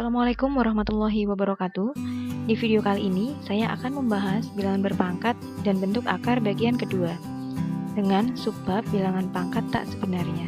Assalamualaikum warahmatullahi wabarakatuh. Di video kali ini, saya akan membahas bilangan berpangkat dan bentuk akar bagian kedua dengan subbab bilangan pangkat tak sebenarnya.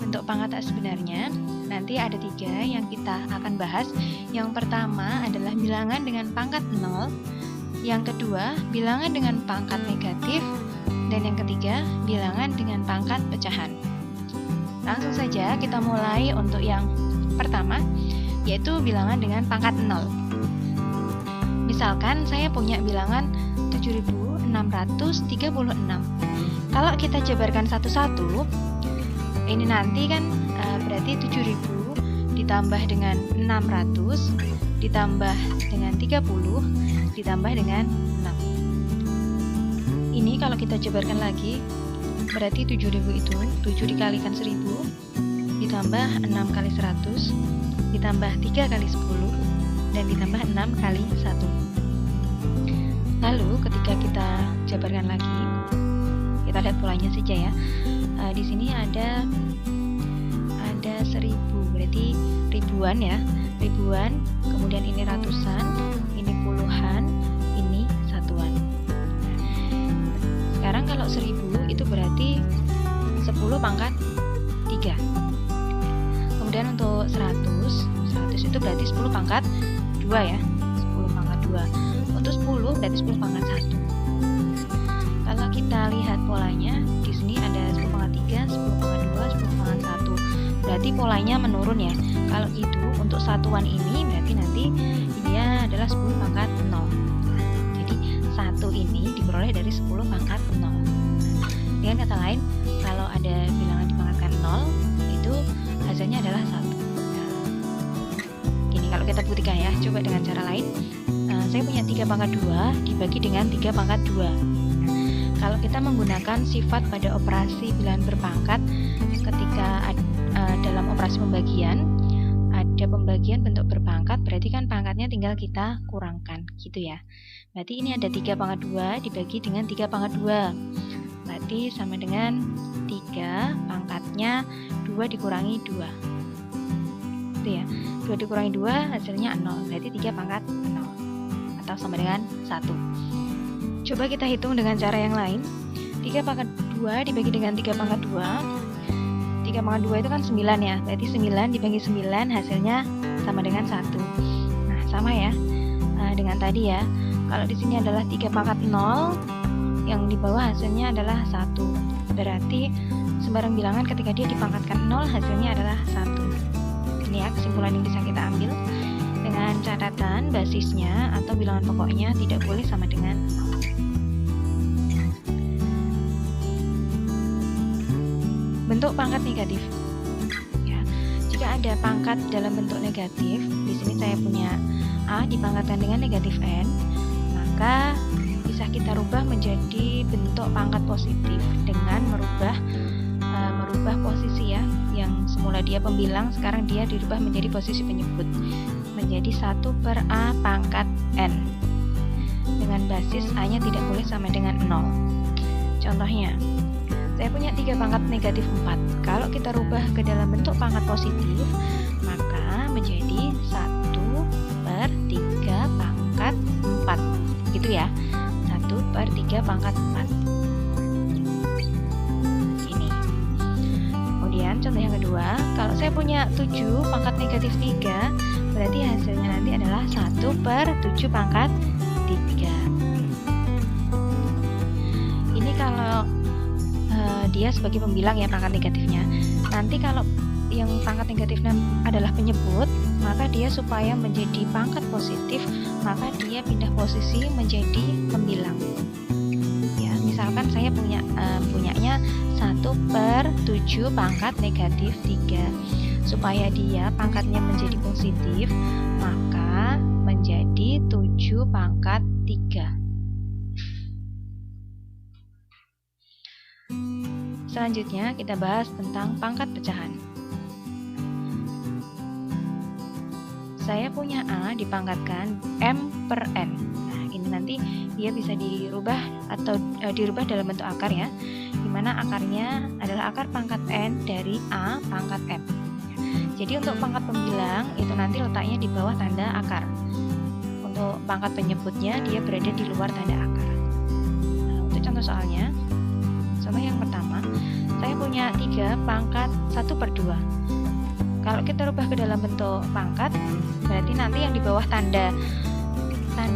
Bentuk pangkat tak sebenarnya nanti ada 3 yang kita akan bahas. Yang pertama adalah bilangan dengan pangkat 0, yang kedua bilangan dengan pangkat negatif, dan yang ketiga bilangan dengan pangkat pecahan. Langsung saja kita mulai untuk yang pertama, yaitu bilangan dengan pangkat 0. Misalkan saya punya bilangan 7636. Kalau kita jabarkan satu-satu, ini nanti kan berarti 7000 ditambah dengan 600 ditambah dengan 30 ditambah dengan 6. Ini kalau kita jabarkan lagi, berarti 7000 itu 7 dikalikan 1000 ditambah 6 kali 100 ditambah 3 kali 10 dan ditambah 6 kali 1. Lalu ketika kita jabarkan lagi, kita lihat polanya saja ya. Di sini ada 1000, berarti ribuan ya, ribuan, kemudian ini ratusan, ini puluhan, ini satuan. Sekarang kalau 1000 itu berarti 10 pangkat 3. Kemudian untuk 100 itu berarti 10 pangkat 2 ya, 10 pangkat 2. Untuk 10 berarti 10 pangkat 1. Kalau kita lihat polanya, di sini ada 10 pangkat 3, 10 pangkat 2, 10 pangkat 1. Berarti polanya menurun ya. Kalau gitu untuk satuan ini berarti nanti dia adalah 10 pangkat 0. Jadi 1 ini diperoleh dari 10 pangkat 0. Dengan kata lain, kalau ada bilangan dipangkatkan 0, itu hasilnya adalah 1. Ini kalau kita buktikan ya, coba dengan cara lain. Saya punya 3 pangkat 2 dibagi dengan 3 pangkat 2. Kalau kita menggunakan sifat pada operasi bilangan berpangkat, ketika dalam operasi pembagian, ada pembagian bentuk berpangkat, berarti kan pangkatnya tinggal kita kurangkan, gitu ya. Berarti ini ada 3 pangkat 2 dibagi dengan 3 pangkat 2. Berarti sama dengan 3 pangkatnya 2 dikurangi 2. Itu ya. 2 dikurangi 2 hasilnya 0. Berarti 3 pangkat 0. Atau sama dengan 1. Coba kita hitung dengan cara yang lain. 3 pangkat 2 dibagi dengan 3 pangkat 2. 3 pangkat 2 itu kan 9 ya. Berarti 9 dibagi 9 hasilnya sama dengan 1. Nah, sama ya. Dengan tadi ya. Kalau di sini adalah 3 pangkat 0, yang di bawah hasilnya adalah 1. Berarti sembarang bilangan ketika dia dipangkatkan 0 hasilnya adalah 1. Ini ya kesimpulan yang bisa kita ambil. Dengan catatan basisnya atau bilangan pokoknya tidak boleh sama dengan 0. Bentuk pangkat negatif. Ya, jika ada pangkat dalam bentuk negatif, di sini saya punya A dipangkatkan dengan negatif N, maka bisa kita rubah menjadi bentuk pangkat positif dengan merubah posisi ya, yang semula dia pembilang sekarang dia dirubah menjadi posisi penyebut, menjadi 1/A pangkat N dengan basis A nya tidak boleh sama dengan 0. Contohnya, saya punya 3 pangkat negatif 4. Kalau kita rubah ke dalam bentuk pangkat positif, maka menjadi 1/3 pangkat 4, gitu ya, 1/3 pangkat 4. Kemudian contoh yang kedua, kalau saya punya 7 pangkat negatif 3, berarti hasilnya nanti adalah 1/7 pangkat 3. Ini kalau dia sebagai pembilang ya pangkat negatifnya. Nanti kalau yang pangkat negatifnya adalah penyebut, maka dia supaya menjadi pangkat positif, maka dia pindah posisi menjadi pembilang. Ya, misalkan saya punyanya 1/7 pangkat negatif 3. Supaya dia pangkatnya menjadi positif, maka menjadi 7 pangkat 3. Selanjutnya kita bahas tentang pangkat pecahan. Saya punya A dipangkatkan M/N. Nah, ini nanti dia bisa dirubah atau dirubah dalam bentuk akar ya, dimana akarnya adalah akar pangkat N dari A pangkat M. Jadi untuk pangkat pembilang itu nanti letaknya di bawah tanda akar. Untuk pangkat penyebutnya dia berada di luar tanda akar. Nah, untuk contoh soalnya, contoh yang pertama, saya punya 3 pangkat 1/2. Kalau kita rubah ke dalam bentuk pangkat, berarti nanti yang di bawah tanda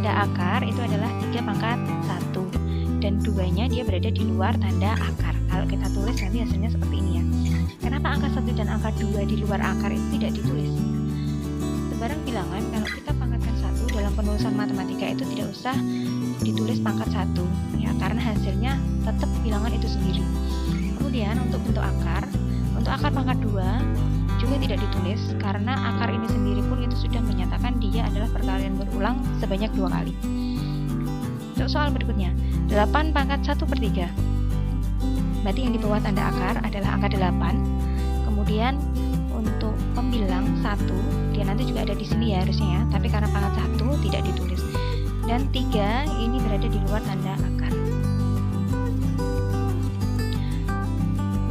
akar itu adalah 3 pangkat 1, dan 2-nya dia berada di luar tanda akar. Kalau kita tulis nanti hasilnya seperti ini ya. Kenapa angka 1 dan angka 2 di luar akar itu tidak ditulis? Sebarang bilangan kalau kita pangkatkan 1 dalam penulisan matematika itu tidak usah ditulis pangkat 1 ya, karena hasilnya tetap bilangan itu sendiri. Kemudian untuk bentuk akar pangkat 2 juga tidak ditulis karena akar ini sendiri pun itu sudah menyatakan dia adalah perkalian berulang sebanyak 2 kali. Untuk soal berikutnya, 8 pangkat 1/3. Berarti yang di bawah tanda akar adalah angka 8. Kemudian untuk pembilang 1, dia nanti juga ada di sini ya harusnya ya, tapi karena pangkat 1 tidak ditulis. Dan 3 ini berada di luar tanda akar.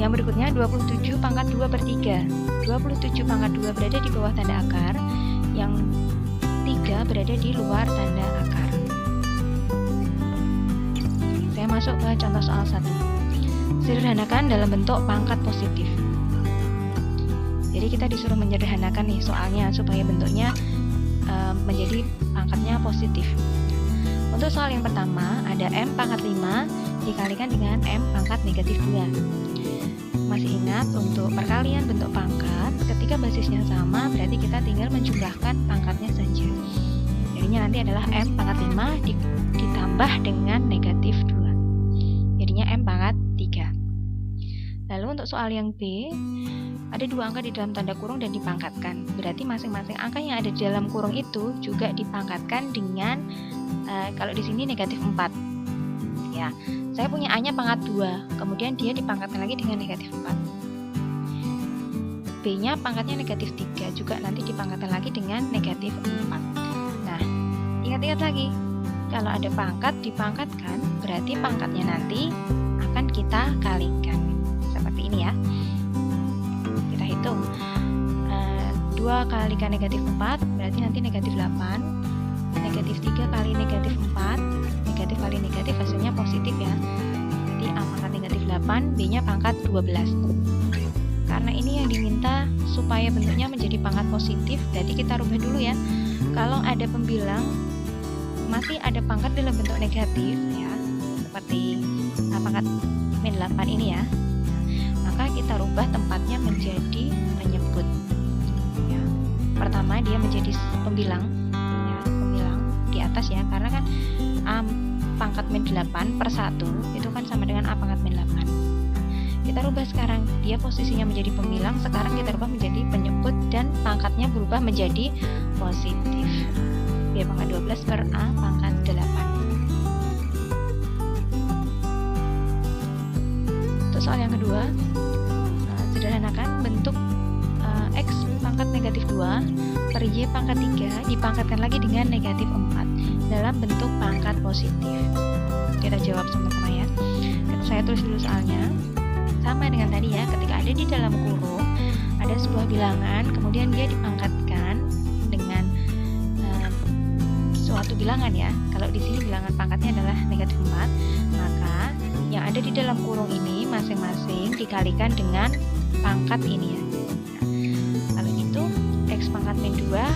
Yang berikutnya 27 pangkat 2/3. 27 pangkat 2 berada di bawah tanda akar, yang 3 berada di luar tanda akar. Saya masuk ke contoh soal 1. Sederhanakan dalam bentuk pangkat positif. Jadi kita disuruh menyederhanakan nih soalnya supaya bentuknya menjadi pangkatnya positif. Untuk soal yang pertama ada M pangkat 5 dikalikan dengan M pangkat negatif 2. Masih ingat untuk perkalian bentuk pangkat, ketika basisnya sama berarti kita tinggal menjumlahkan pangkatnya saja. Jadinya nanti adalah M pangkat 5 ditambah dengan negatif 2. Jadinya M pangkat 3. Lalu untuk soal yang B, ada 2 angka di dalam tanda kurung dan dipangkatkan. Berarti masing-masing angka yang ada di dalam kurung itu juga dipangkatkan dengan kalau di sini negatif 4. Ya, saya punya A-nya pangkat 2, kemudian dia dipangkatkan lagi dengan negatif 4. B-nya pangkatnya negatif 3, juga nanti dipangkatkan lagi dengan negatif 4. Nah, ingat-ingat lagi, kalau ada pangkat dipangkatkan, berarti pangkatnya nanti akan kita kalikan. Seperti ini ya. Kita hitung. 2 kalikan negatif 4, berarti nanti negatif 8. Negatif 3 kali negatif 4, negatif kali negatif hasilnya positif ya. Jadi A pangkat negatif 8, B-nya pangkat 12. Karena ini yang diminta supaya bentuknya menjadi pangkat positif, berarti kita rubah dulu ya. Kalau ada pembilang masih ada pangkat dalam bentuk negatif ya, seperti A pangkat min 8 ini ya, maka kita rubah tempatnya menjadi penyebut ya. Pertama dia menjadi pembilang ya, pembilang di atas ya, karena kan A pangkat min 8 per 1 itu kan sama dengan A pangkat min 8. Kita rubah sekarang, dia posisinya menjadi pembilang, sekarang kita rubah menjadi penyebut dan pangkatnya berubah menjadi positif. B pangkat 12 per A pangkat 8. Untuk soal yang kedua, sederhanakan bentuk X pangkat negatif 2 per Y pangkat 3 dipangkatkan lagi dengan negatif 4 dalam bentuk pangkat positif. Kita jawab sama-sama ya. Saya tulis dulu soalnya. Sama dengan tadi ya, ketika ada di dalam kurung ada sebuah bilangan, kemudian dia dipangkatkan dengan suatu bilangan ya. Kalau di sini bilangan pangkatnya adalah negatif 4, maka yang ada di dalam kurung ini masing-masing dikalikan dengan pangkat ini ya. Nah, kalau itu X pangkat min 2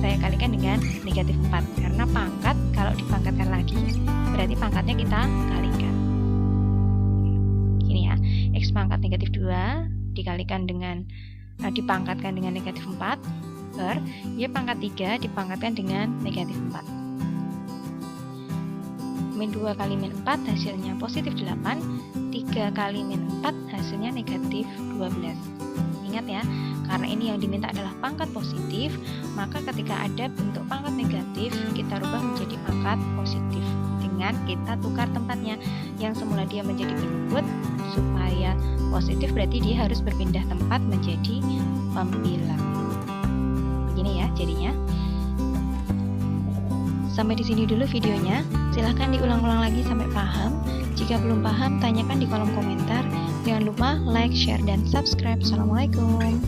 saya kalikan dengan negatif 4, karena pangkat kalau dipangkatkan lagi berarti pangkatnya kita kalikan. X pangkat negatif 2 dikalikan dengan dipangkatkan dengan negatif 4 per Y pangkat 3 dipangkatkan dengan negatif 4. Min 2 kali min 4 hasilnya positif 8, 3 kali min 4 hasilnya negatif 12. Ingat ya, karena ini yang diminta adalah pangkat positif, maka ketika ada bentuk pangkat negatif kita rubah menjadi pangkat positif dengan kita tukar tempatnya. Yang semula dia menjadi penyebut, supaya positif berarti dia harus berpindah tempat menjadi pembilang. Begini ya jadinya. Sampai di sini dulu videonya. Silahkan diulang-ulang lagi sampai paham. Jika belum paham, tanyakan di kolom komentar. Jangan lupa like, share, dan subscribe. Assalamualaikum.